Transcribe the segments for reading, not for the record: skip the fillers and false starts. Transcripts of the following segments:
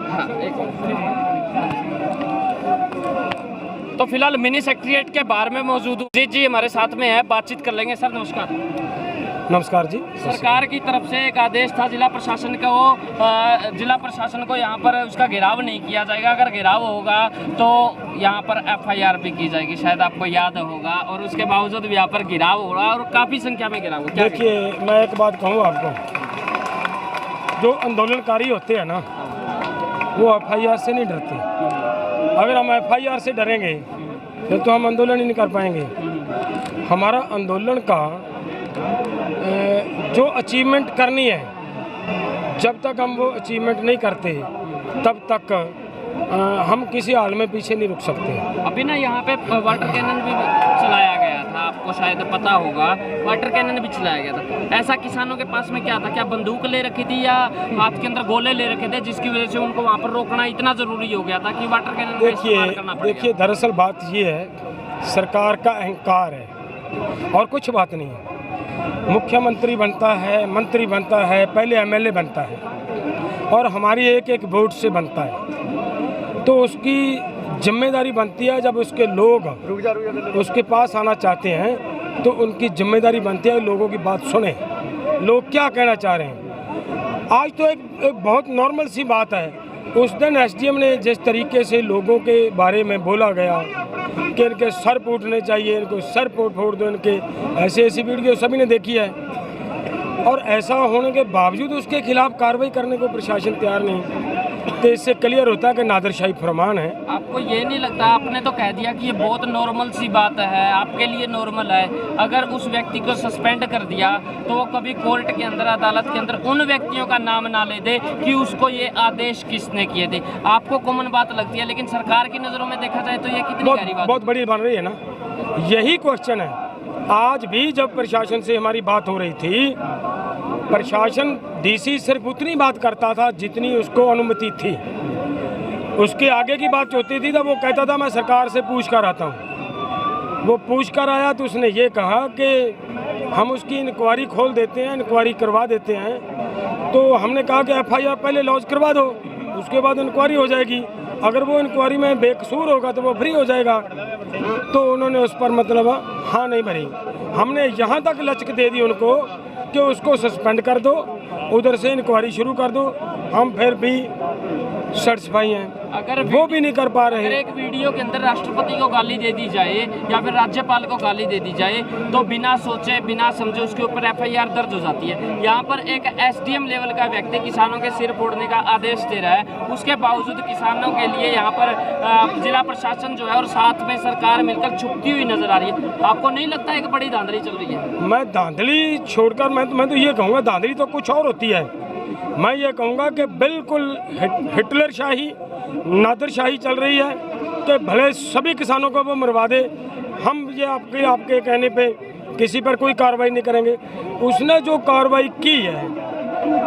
हाँ, तो फिलहाल मिनी सेक्रेटेरिएट के बाहर में मौजूद हूँ। जी हमारे साथ में है, बातचीत कर लेंगे। सर नमस्कार। नमस्कार जी। सरकार की तरफ से एक आदेश था जिला प्रशासन को यहाँ पर उसका घेराव नहीं किया जाएगा, अगर घेराव होगा तो यहाँ पर FIR भी की जाएगी, शायद आपको याद होगा, और उसके बावजूद भी यहाँ पर घेराव हो रहा है और काफ़ी संख्या में घेराव। देखिए मैं एक बात कहूँ आपको, जो आंदोलनकारी होते हैं ना वो FIR से नहीं डरते। अगर हम FIR से डरेंगे फिर तो हम आंदोलन ही नहीं कर पाएंगे। हमारा आंदोलन का जो अचीवमेंट करनी है, जब तक हम वो अचीवमेंट नहीं करते तब तक हम किसी हाल में पीछे नहीं रुक सकते। अभी ना यहाँ पे वाटर कैनन भी चलाया गया था, आपको शायद पता होगा, वाटर कैनन भी चलाया गया था। ऐसा किसानों के पास में क्या था, क्या बंदूक ले रखी थी या हाथ के अंदर गोले ले रखे थे, जिसकी वजह से उनको वहाँ पर रोकना इतना ज़रूरी हो गया था कि वाटर कैनन का इस्तेमाल करना पड़ेगा? देखिए दरअसल बात ये है, सरकार का अहंकार है और कुछ बात नहीं है। मुख्यमंत्री बनता है, मंत्री बनता है, पहले MLA बनता है और हमारी एक एक वोट से बनता है, तो उसकी जिम्मेदारी बनती है। जब उसके लोग उसके पास आना चाहते हैं तो उनकी जिम्मेदारी बनती है लोगों की बात सुने, लोग क्या कहना चाह रहे हैं। आज तो एक बहुत नॉर्मल सी बात है, उस दिन SDM ने जिस तरीके से लोगों के बारे में बोला गया कि इनके सर फूटने चाहिए, इनको सर फोड़ दो इनके, ऐसी वीडियो सभी ने देखी है, और ऐसा होने के बावजूद उसके खिलाफ कार्रवाई करने को प्रशासन तैयार नहीं, तो इससे क्लियर होता है कि नादरशाही फरमान है। आपको ये नहीं लगता, आपने तो कह दिया कि ये बहुत नॉर्मल सी बात है, आपके लिए नॉर्मल है, अगर उस व्यक्ति को सस्पेंड कर दिया तो वो कभी कोर्ट के अंदर, अदालत के अंदर उन व्यक्तियों का नाम ना ले दे कि उसको ये आदेश किसने किए थे? आपको कॉमन बात लगती है, लेकिन सरकार की नज़रों में देखा जाए तो ये कितनी गहरी बात, बहुत बड़ी बन रही है ना। यही क्वेश्चन है। आज भी जब प्रशासन से हमारी बात हो रही थी, प्रशासन DC सिर्फ उतनी बात करता था जितनी उसको अनुमति थी, उसके आगे की बात होती थी तो वो कहता था मैं सरकार से पूछ कर आता हूँ। वो पूछ कर आया तो उसने ये कहा कि हम उसकी इंक्वायरी खोल देते हैं, इंक्वायरी करवा देते हैं। तो हमने कहा कि FIR पहले लॉन्च करवा दो, उसके बाद इंक्वायरी हो जाएगी, अगर वो इंक्वायरी में बेकसूर होगा तो वो फ्री हो जाएगा। तो उन्होंने उस पर मतलब हाँ नहीं भरी। हमने यहाँ तक लचक दे दी उनको कि उसको सस्पेंड कर दो, उधर से इंक्वायरी शुरू कर दो। हम फिर भी सर्टिफाई हैं, अगर वो भी नहीं कर पा रहे। अगर एक वीडियो के अंदर राष्ट्रपति को गाली दे दी जाए या फिर राज्यपाल को गाली दे दी जाए तो बिना सोचे बिना समझे उसके ऊपर FIR दर्ज हो जाती है। यहाँ पर एक SDM लेवल का व्यक्ति किसानों के सिर फोड़ने का आदेश दे रहा है, उसके बावजूद किसानों के लिए यहाँ पर जिला प्रशासन जो है और साथ में सरकार मिलकर छुपती हुई नजर आ रही है। आपको नहीं लगता है कि बड़ी धांधली चल रही है? मैं धांधली छोड़कर मैं तो ये कहूँगा, धांधली तो कुछ और होती है। मैं ये कहूँगा कि बिल्कुल हिटलर शाही, नादरशाही चल रही है कि भले सभी किसानों को वो मरवा दे, हम ये आपके कहने पे किसी पर कोई कार्रवाई नहीं करेंगे। उसने जो कार्रवाई की है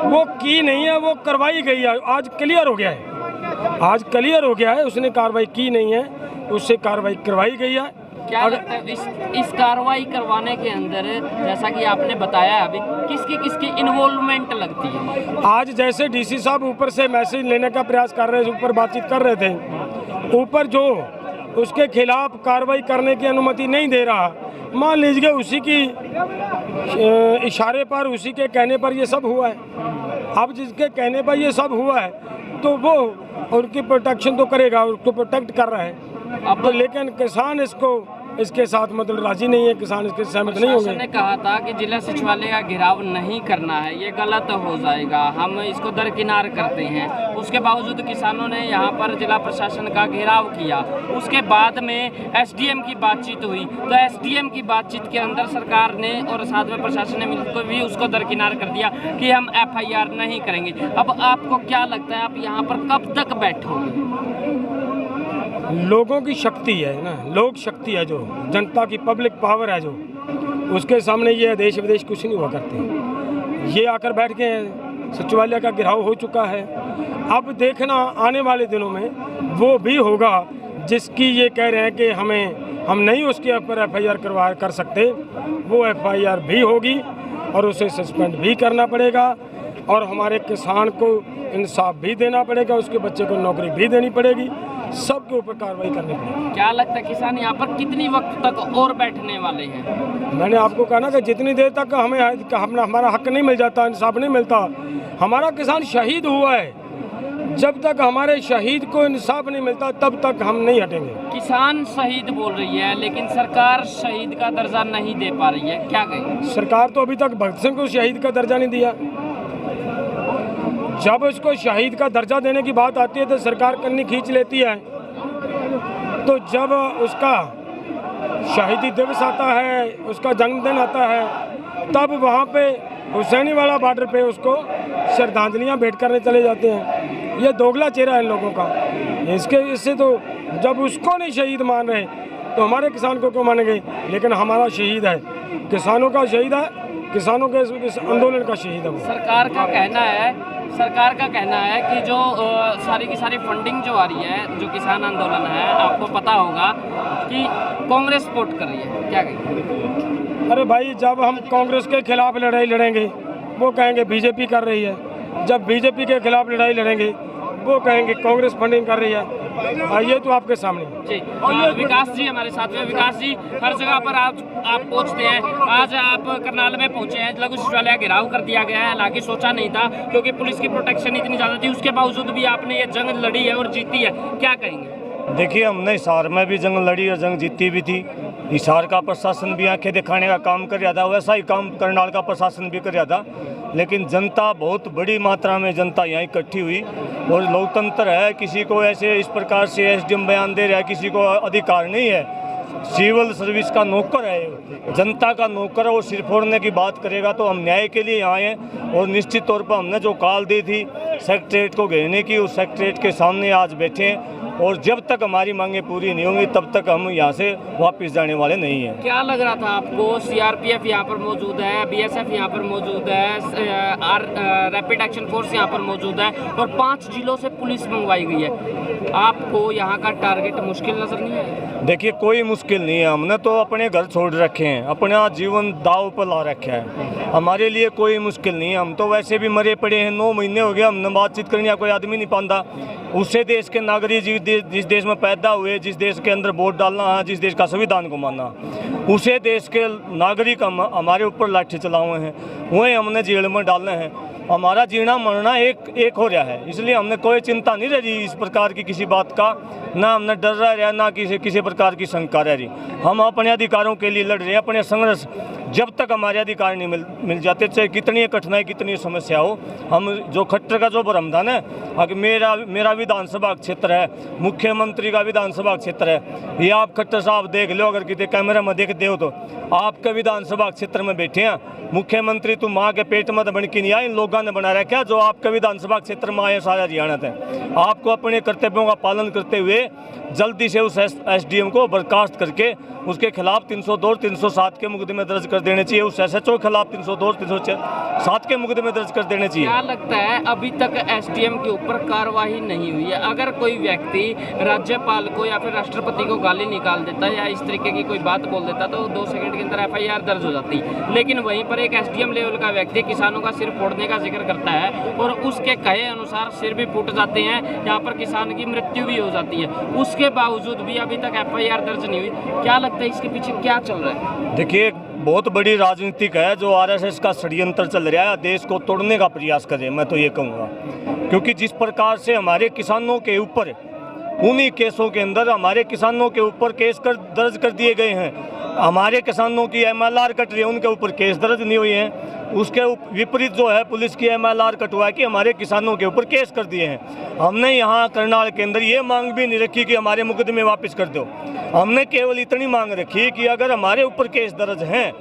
वो की नहीं है, वो करवाई गई है। आज क्लियर हो गया है, आज क्लियर हो गया है, उसने कार्रवाई की नहीं है, उससे कार्रवाई करवाई गई है। क्या लगता है इस कार्रवाई करवाने के अंदर, जैसा कि आपने बताया अभी, किसकी इन्वॉल्वमेंट लगती है? आज जैसे DC साहब ऊपर से मैसेज लेने का प्रयास कर रहे थे, ऊपर बातचीत कर रहे थे, ऊपर जो उसके खिलाफ कार्रवाई करने की अनुमति नहीं दे रहा, मान लीजिए उसी की इशारे पर, उसी के कहने पर ये सब हुआ है। अब जिसके कहने पर ये सब हुआ है तो वो उनकी प्रोटेक्शन तो करेगा, उसको प्रोटेक्ट कर रहा है। अब तो लेकिन किसान इसके साथ मतलब राजी नहीं है, किसान इसके सहमत नहीं होंगे। ने कहा था कि जिला सचिवालय का घेराव नहीं करना है, ये गलत हो जाएगा, हम इसको दरकिनार करते हैं। उसके बावजूद किसानों ने यहाँ पर जिला प्रशासन का घेराव किया। उसके बाद में SDM की बातचीत हुई, तो SDM की बातचीत के अंदर सरकार ने और साथ में प्रशासन ने मिलकर भी उसको दरकिनार कर दिया कि हम FIR नहीं करेंगे। अब आपको क्या लगता है, आप यहाँ पर कब तक बैठोगे? लोगों की शक्ति है ना, लोक शक्ति है, जो जनता की पब्लिक पावर है, जो उसके सामने ये देश विदेश कुछ नहीं हुआ करते। ये आकर बैठ गए हैं, सचिवालय का घेराव हो चुका है। अब देखना आने वाले दिनों में वो भी होगा जिसकी ये कह रहे हैं कि हम नहीं उसके ऊपर FIR कर सकते, वो FIR भी होगी और उसे सस्पेंड भी करना पड़ेगा। और हमारे किसान को इंसाफ भी देना पड़ेगा, उसके बच्चे को नौकरी भी देनी पड़ेगी, सबके ऊपर कार्रवाई करनी पड़ेगी। क्या लगता है किसान यहाँ पर कितनी वक्त तक और बैठने वाले हैं? मैंने आपको कहा ना कि जितनी देर तक हमारा हक नहीं मिल जाता, इंसाफ नहीं मिलता, हमारा किसान शहीद हुआ है, जब तक हमारे शहीद को इंसाफ नहीं मिलता तब तक हम नहीं हटेंगे। किसान शहीद बोल रही है लेकिन सरकार शहीद का दर्जा नहीं दे पा रही है, क्या कहें? सरकार तो अभी तक भगत सिंह को शहीद का दर्जा नहीं दिया। जब उसको शहीद का दर्जा देने की बात आती है तो सरकार कन्नी खींच लेती है। तो जब उसका शहीदी दिवस आता है, उसका जन्मदिन आता है, तब वहाँ पे हुसैनी वाला बॉर्डर पे उसको श्रद्धांजलियाँ भेंट करने चले जाते हैं। ये दोगला चेहरा है इन लोगों का। इससे तो जब उसको नहीं शहीद मान रहे तो हमारे किसान को क्यों मानेंगे? लेकिन हमारा शहीद है, किसानों का शहीद है, किसानों के इस आंदोलन का शहीद है वो। सरकार का कहना है कि जो सारी की सारी फंडिंग जो आ रही है, जो किसान आंदोलन है, आपको पता होगा कि कांग्रेस सपोर्ट कर रही है, क्या कहेंगे? अरे भाई, जब हम कांग्रेस के खिलाफ लड़ाई लड़ेंगे वो कहेंगे बीजेपी कर रही है, जब बीजेपी के खिलाफ लड़ाई लड़ेंगे वो कहेंगे कांग्रेस फंडिंग कर रही है। ये तो आपके सामने जी। विकास जी हमारे साथ में। विकास जी, हर जगह पर आप पहुंचते हैं, आज आप करनाल में पहुंचे हैं, लघु सचिवालय घेराव कर दिया गया है। हालांकि सोचा नहीं था क्योंकि पुलिस की प्रोटेक्शन इतनी ज़्यादा थी, उसके बावजूद भी आपने ये जंग लड़ी है और जीती है, क्या कहेंगे? देखिए, हमने हिसार में भी जंग लड़ी और जंग जीती भी थी। हिसार का प्रशासन भी आंखें दिखाने का काम कर रहा था, वैसा ही काम करनाल का प्रशासन भी कर रहा था। लेकिन जनता, बहुत बड़ी मात्रा में जनता यहाँ इकट्ठी हुई और लोकतंत्र है, किसी को ऐसे इस प्रकार से एसडीएम बयान दे रहा है, किसी को अधिकार नहीं है। सिविल सर्विस का नौकर है, जनता का नौकर है, वो सिर फोड़ने की बात करेगा तो हम न्याय के लिए आए हैं। और निश्चित तौर पर हमने जो कॉल दी थी सेक्रेटरीट को घेरने की, उस सेक्रेटरीट के सामने आज बैठे हैं और जब तक हमारी मांगें पूरी नहीं होंगी तब तक हम यहाँ से वापस जाने वाले नहीं हैं। क्या लग रहा था आपको? सीआरपीएफ यहाँ पर मौजूद है, बीएसएफ यहाँ पर मौजूद है, रैपिड एक्शन फोर्स यहाँ पर मौजूद है और 5 जिलों से पुलिस मंगवाई गई है, आपको यहाँ का टारगेट मुश्किल नजर नहीं है? देखिए, कोई मुश्किल नहीं है। हमने तो अपने घर छोड़ रखे हैं, अपना जीवन दाव पर ला रखा है, हमारे लिए कोई मुश्किल नहीं है। हम तो वैसे भी मरे पड़े हैं, 9 महीने हो गए, हमने बातचीत करने का कोई आदमी नहीं पाता। उससे देश के नागरिक जिस देश में पैदा हुए, जिस देश के अंदर वोट डालना है, जिस देश का संविधान को मानना, उसे देश के नागरिक हमारे ऊपर लाठी चलाए हैं, वही हमने जेल में डालने हैं। हमारा जीना मरना एक हो रहा है, इसलिए हमने कोई चिंता नहीं रह रही इस प्रकार की किसी बात का, ना हमने डर रहा, ना किसी प्रकार की शंका रह रही। हम अपने अधिकारों के लिए लड़ रहे हैं, अपने संघर्ष जब तक हमारे अधिकार नहीं मिल जाते, चाहे कितनी कठिनाई कितनी समस्या हो, हम जो खट्टर का जो प्रावधान है, अगर मेरा विधानसभा क्षेत्र है, मुख्यमंत्री का विधानसभा क्षेत्र है, ये आप खट्टर साहब देख लो, अगर किसी कैमरे में देखते हो तो आपके विधानसभा क्षेत्र में बैठे हैं मुख्यमंत्री। तुम माँ के पेट में तो बन के नहीं आए, इन लोगों ने बना रखा जो आपके विधानसभा क्षेत्र में आए सारा हरियाणा थे। आपको अपने कर्तव्यों का पालन करते हुए जल्दी से उस एसडीएम को बर्खास्त करके उसके खिलाफ 302 और 307 के मुकदमे दर्ज कर देने चाहिए, उस एसएचओ के खिलाफ 302 और 307 के मुकदमे दर्ज कर देने चाहिए। क्या लगता है अभी तक एसडीएम के ऊपर कार्रवाई नहीं हुई है? अगर कोई व्यक्ति राज्यपाल को या फिर राष्ट्रपति को गाली निकाल देता या इस तरीके की कोई बात बोल देता तो 2 सेकंड के अंदर एफआईआर दर्ज हो जाती, लेकिन वहीं पर एक एसडीएम लेवल का व्यक्ति किसानों का सिर फोड़ने का जिक्र करता है और उसके कहे अनुसार सिर भी फूट जाते हैं, यहाँ पर किसान की मृत्यु भी हो जाती है, उसके बावजूद भी अभी तक एफआईआर दर्ज नहीं हुई। क्या लगता है इसके पीछे क्या चल रहा है? देखिए, बहुत बड़ी राजनीतिक है जो आरएसएस का षड्यंत्र चल रहा है, देश को तोड़ने का प्रयास करे, मैं तो ये कहूँगा। क्योंकि जिस प्रकार से हमारे किसानों के ऊपर, उन्हीं केसों के अंदर हमारे किसानों के ऊपर केस दर्ज कर दिए गए हैं, हमारे किसानों की एमएलआर कट रही है, उनके ऊपर केस दर्ज नहीं हुए हैं। उसके विपरीत जो है पुलिस की एमएलआर कटवा के हमारे किसानों के ऊपर केस कर दिए हैं। हमने यहाँ करनाल के अंदर ये मांग भी नहीं रखी कि हमारे मुकदमे वापस कर दो, हमने केवल इतनी मांग रखी कि अगर हमारे ऊपर केस दर्ज हैं,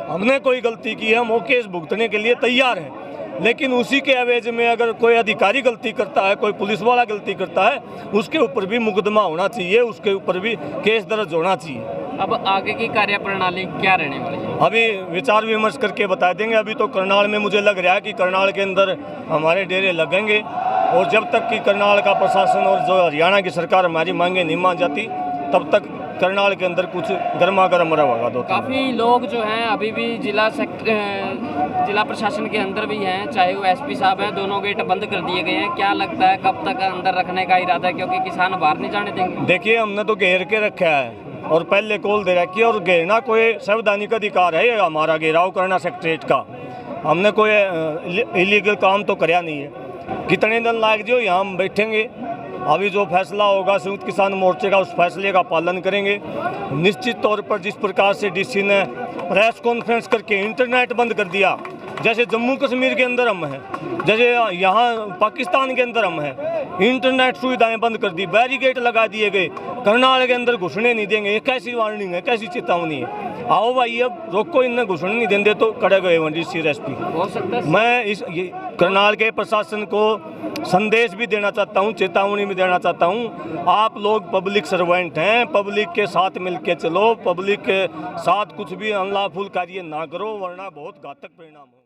हमने कोई गलती की है, हम वो केस भुगतने के लिए तैयार हैं। लेकिन उसी के एवज में अगर कोई अधिकारी गलती करता है, कोई पुलिस वाला गलती करता है, उसके ऊपर भी मुकदमा होना चाहिए, उसके ऊपर भी केस दर्ज होना चाहिए। अब आगे की कार्यप्रणाली क्या रहने वाली है? अभी विचार विमर्श करके बता देंगे। अभी तो करनाल में मुझे लग रहा है कि करनाल के अंदर हमारे डेरे लगेंगे और जब तक कि करनाल का प्रशासन और जो हरियाणा की सरकार हमारी मांगें नहीं मान जाती तब तक करनाल के अंदर कुछ गर्मा गर्म रहेगा। दो काफ़ी लोग जो हैं अभी भी जिला प्रशासन के अंदर भी हैं, चाहे वो एसपी साहब हैं, दोनों गेट बंद कर दिए गए हैं। क्या लगता है कब तक अंदर रखने का इरादा है, क्योंकि किसान बाहर नहीं जाने देंगे? देखिए, हमने तो घेर के रखा है और पहले कॉल दे रखी है, और घेरना कोई संवैधानिक अधिकार है हमारा, घेराव करना सेक्रेटरीट का। हमने कोई इलीगल काम तो कराया नहीं है। कितने दिन लाग जो यहाँ हम बैठेंगे, अभी जो फैसला होगा संयुक्त किसान मोर्चे का, उस फैसले का पालन करेंगे। निश्चित तौर पर जिस प्रकार से डीसी ने प्रेस कॉन्फ्रेंस करके इंटरनेट बंद कर दिया, जैसे जम्मू कश्मीर के अंदर हम हैं, जैसे यहाँ पाकिस्तान के अंदर हम हैं, इंटरनेट सुविधाएं बंद कर दी, बैरिकेड लगा दिए गए, करनाल के अंदर घुसने नहीं देंगे। ये कैसी वार्निंग है, कैसी चेतावनी है? आओ भाई, अब रोको, इन्हें घुसने नहीं देंगे तो कड़े गए डीसी एसपी। हो सकता है मैं ये करनाल के प्रशासन को संदेश भी देना चाहता हूँ, चेतावनी भी देना चाहता हूँ। आप लोग पब्लिक सर्वेंट हैं, पब्लिक के साथ मिलके चलो, पब्लिक के साथ कुछ भी अनलॉफुल कार्य ना करो, वरना बहुत घातक परिणाम हो।